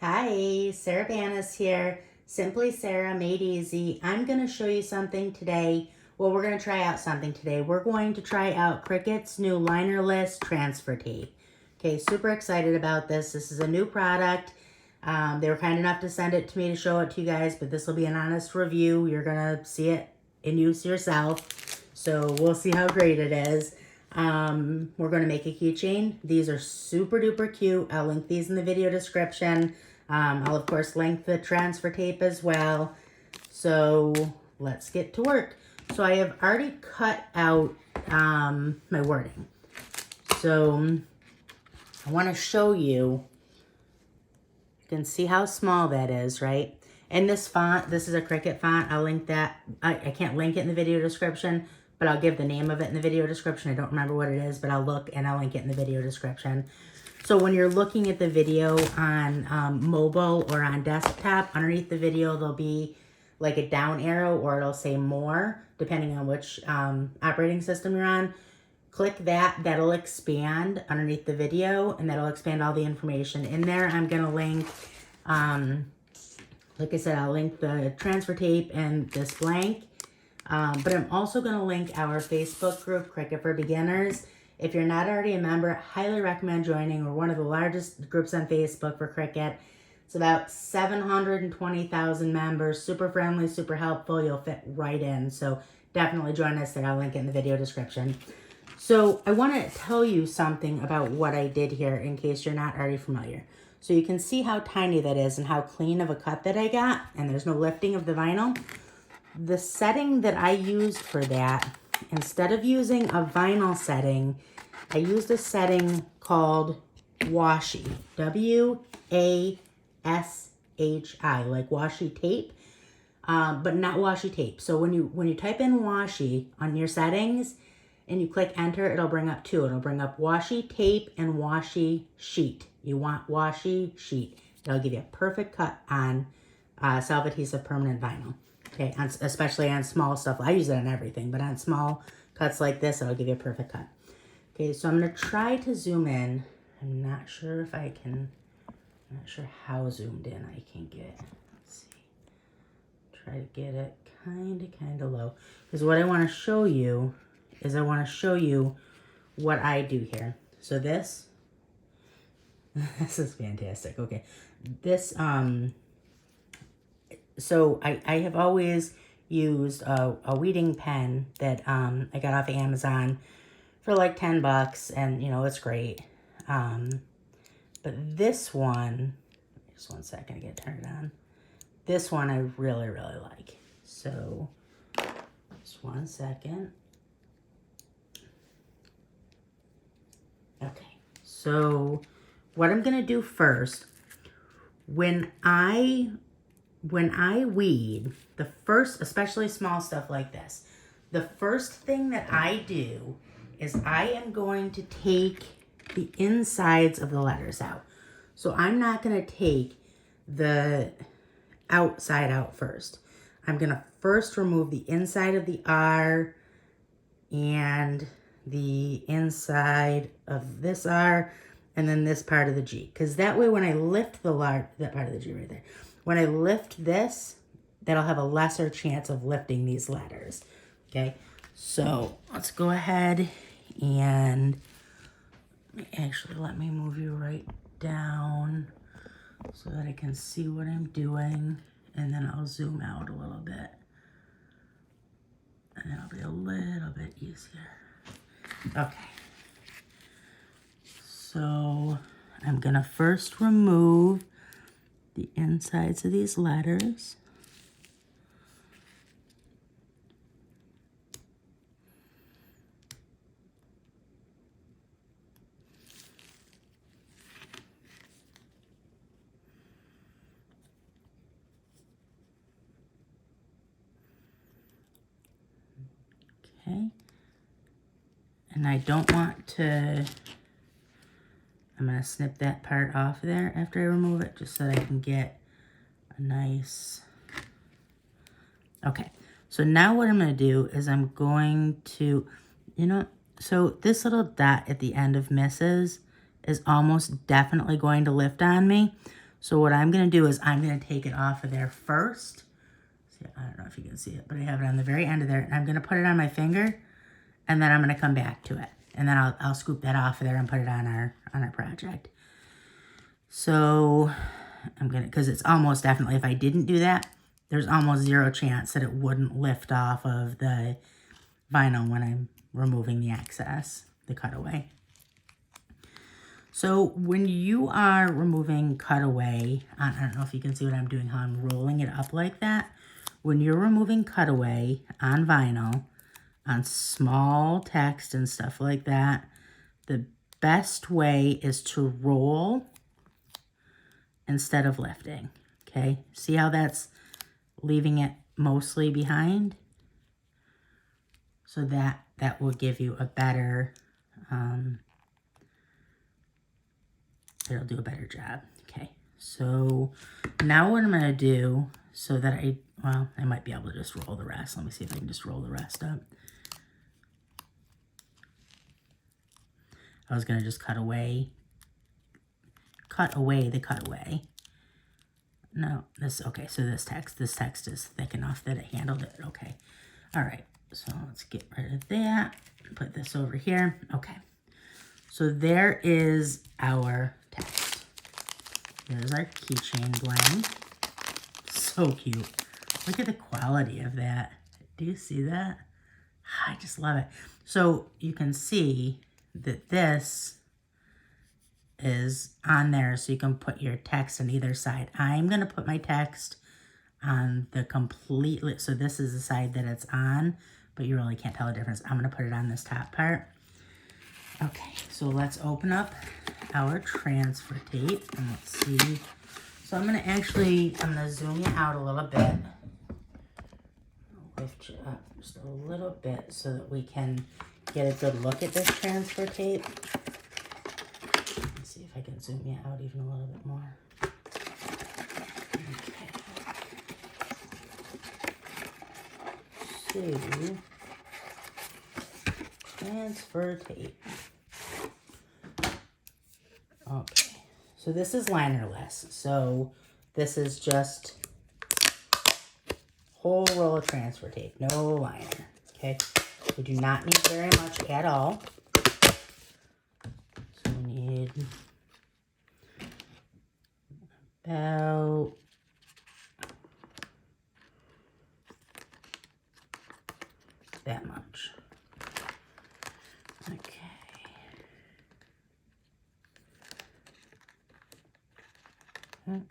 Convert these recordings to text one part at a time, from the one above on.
Hi, Sarah Banas here. Simply Sarah, made easy. I'm going to show you something today. Well, we're going to try out something today. We're going to try out Cricut's new Linerless transfer tape. Okay, super excited about this. This is a new product. They were kind enough to send it to me to show it to you guys, but this will be an honest review. You're going to see it in use yourself. So we'll see how great it is. We're going to make a keychain. These are super duper cute. I'll link these in the video description. I'll of course link the transfer tape as well. So let's get to work. So I have already cut out my wording. So I want to show you. You can see how small that is, right? And this font, this is a Cricut font. I'll link that. I can't link it in the video description, but I'll give the name of it in the video description. I don't remember what it is, but I'll look and I'll link it in the video description. So when you're looking at the video on mobile or on desktop, underneath the video, there'll be like a down arrow or it'll say more, depending on which operating system you're on. Click that, that'll expand underneath the video and that'll expand all the information. In there, I'm gonna link, like I said, I'll link the transfer tape and this blank. But I'm also going to link our Facebook group, Cricut for Beginners. If you're not already a member, I highly recommend joining. We're one of the largest groups on Facebook for Cricut. It's about 720,000 members, super friendly, super helpful. You'll fit right in. So definitely join us there. I'll link it in the video description. So I want to tell you something about what I did here in case you're not already familiar. So you can see how tiny that is and how clean of a cut that I got. And there's no lifting of the vinyl. The setting that I used for that, instead of using a vinyl setting, I used a setting called washi, W-A-S-H-I, like washi tape, but not washi tape. So when you type in washi on your settings and you click enter, it'll bring up two. It'll bring up washi tape and washi sheet. You want washi sheet. It'll give you a perfect cut on self-adhesive permanent vinyl. Okay, especially on small stuff. I use it on everything, but on small cuts like this, it'll give you a perfect cut. Okay, so I'm going to try to zoom in. I'm not sure if I can, I'm not sure how zoomed in I can get. Let's see. Try to get it kind of low. Because what I want to show you is I want to show you what I do here. So this is fantastic. Okay, this, so I have always used a weeding pen that I got off of Amazon for like 10 bucks, and you know, it's great. But this one, just one second to get turned on. This one I really like. So just one second. Okay, so what I'm gonna do first, when I weed, the first, especially small stuff like this, the first thing that I do is I am going to take the insides of the letters out. So I'm not going to take the outside out first. I'm going to first remove the inside of the R and the inside of this R and then this part of the G. Because that way when I lift the that part of the G right there, when I lift this, that'll have a lesser chance of lifting these letters, okay? So let's go ahead and actually let me move you right down so that I can see what I'm doing, and then I'll zoom out a little bit, and it'll be a little bit easier. Okay, so I'm gonna first remove the insides of these letters. Okay. And I don't want to, I'm going to snip that part off there after I remove it, just so that I can get a nice, okay. So now what I'm going to do is I'm going to, you know, so this little dot at the end of Mrs. is almost definitely going to lift on me. So what I'm going to do is I'm going to take it off of there first. See, I don't know if you can see it, but I have it on the very end of there. And I'm going to put it on my finger, and then I'm going to come back to it. And then I'll scoop that off of there and put it on our project. So I'm going to, because it's almost definitely, if I didn't do that, there's almost zero chance that it wouldn't lift off of the vinyl when I'm removing the excess, the cutaway. So when you are removing cutaway, I don't know if you can see what I'm doing, how I'm rolling it up like that. When you're removing cutaway on vinyl, on small text and stuff like that, the best way is to roll instead of lifting, okay? See how that's leaving it mostly behind? So that will give you a better, it'll do a better job. Okay, so now what I'm going to do so that I might be able to just roll the rest. Let me see if I can just roll the rest up. I was going to just cut away the cutaway. No, okay, so this text is thick enough that it handled it. Okay, all right, so let's get rid of that. Put this over here. Okay, so there is our text. There's our keychain bling. So cute. Look at the quality of that. Do you see that? I just love it. So you can see that this is on there, so you can put your text on either side. I'm going to put my text on the completely, so this is the side that it's on, but you really can't tell the difference. I'm going to put it on this top part. Okay, so let's open up our transfer tape and let's see. So I'm going to zoom you out a little bit. I'll lift you up just a little bit so that we can get a good look at this transfer tape. Let's see if I can zoom you out even a little bit more. Okay. So, transfer tape. Okay, so this is linerless. So this is just whole roll of transfer tape, no liner. Okay, we do not need very much at all. So we need about that much. Okay. Okay.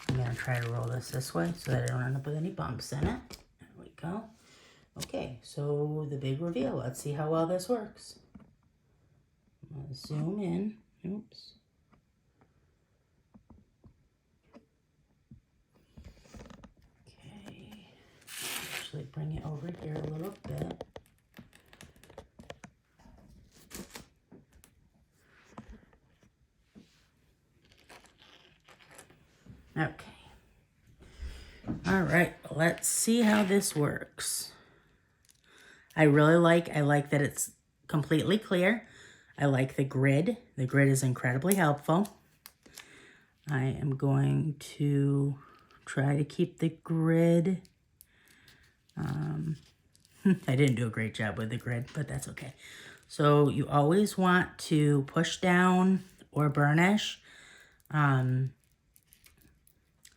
I'm going to try to roll this way so that I don't end up with any bumps in it. There we go. Okay, so the big reveal. Let's see how well this works. I'm going to zoom in. Oops. Okay. Actually bring it over here a little bit. Okay. All right, let's see how this works. I like that it's completely clear. I like the grid. The grid is incredibly helpful. I am going to try to keep the grid. I didn't do a great job with the grid, but that's okay. So you always want to push down or burnish.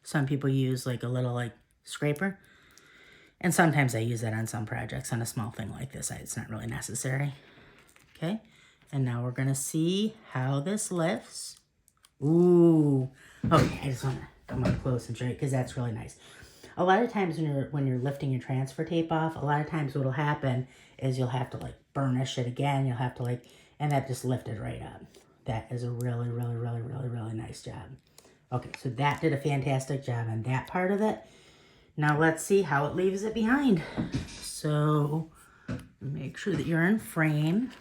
Some people use like a little scraper. And sometimes I use that on some projects. On a small thing like this, it's not really necessary. Okay. And now we're going to see how this lifts. Ooh. Okay, I just want to come up close and show you because that's really nice. A lot of times when you're lifting your transfer tape off, a lot of times what'll happen is you'll have to burnish it again. You'll have to and that just lifted right up. That is a really, really, really, really, really nice job. Okay, so that did a fantastic job on that part of it. Now let's see how it leaves it behind. So make sure that you're in frame.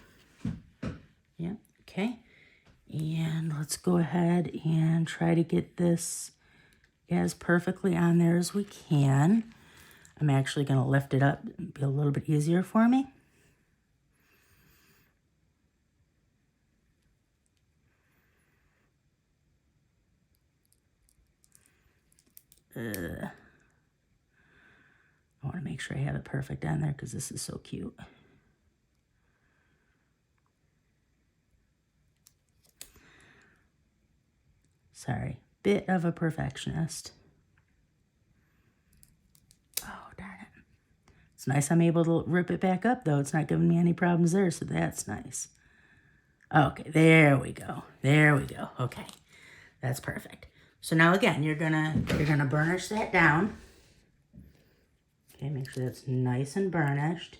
Yeah, okay. And let's go ahead and try to get this as perfectly on there as we can. I'm actually going to lift it up and be a little bit easier for me. I want to make sure I have it perfect on there because this is so cute. Sorry, bit of a perfectionist. Oh, darn it. It's nice I'm able to rip it back up, though. It's not giving me any problems there, so that's nice. Okay, there we go. There we go. Okay, that's perfect. So now again, you're gonna burnish that down. Okay, make sure that's nice and burnished.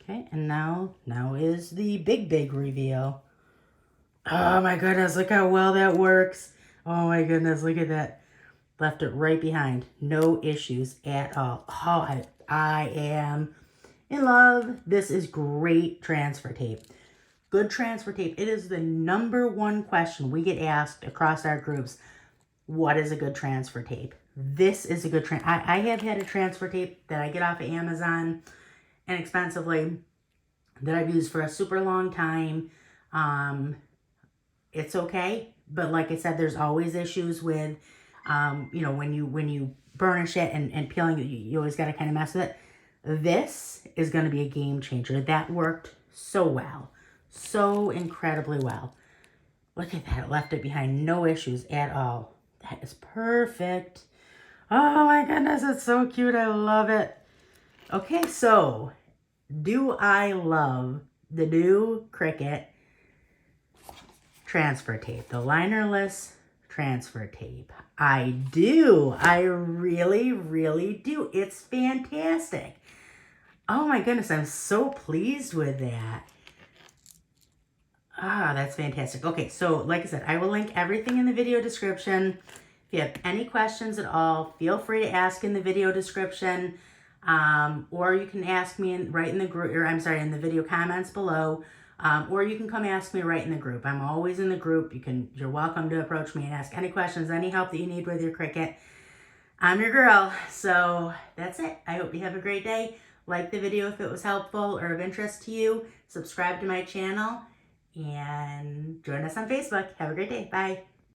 Okay, and now is the big reveal. Oh my goodness, look how well that works. Oh my goodness, look at that. Left it right behind. No issues at all. Oh, I am in love. This is great transfer tape. Good transfer tape. It is the #1 question we get asked across our groups. What is a good transfer tape? This is a good I have had a transfer tape that I get off of Amazon inexpensively that I've used for a super long time. It's okay, but like I said, there's always issues with, you know, when you burnish it and peeling it, you always got to kind of mess with it. This is going to be a game changer. That worked so well, so incredibly well. Look at that, it left it behind, no issues at all. That is perfect. Oh my goodness, it's so cute. I love it. Okay, so do I love the new Cricut transfer tape, the linerless transfer tape? I do. I really, really do. It's fantastic. Oh my goodness, I'm so pleased with that. Ah, that's fantastic. Okay, so like I said, I will link everything in the video description. If you have any questions at all, feel free to ask in the video description, or you can ask me right in the group, or I'm sorry, in the video comments below, or you can come ask me right in the group. I'm always in the group. You're welcome to approach me and ask any questions, any help that you need with your Cricut. I'm your girl. So that's it. I hope you have a great day. Like the video if it was helpful or of interest to you. Subscribe to my channel and join us on Facebook. Have a great day. Bye.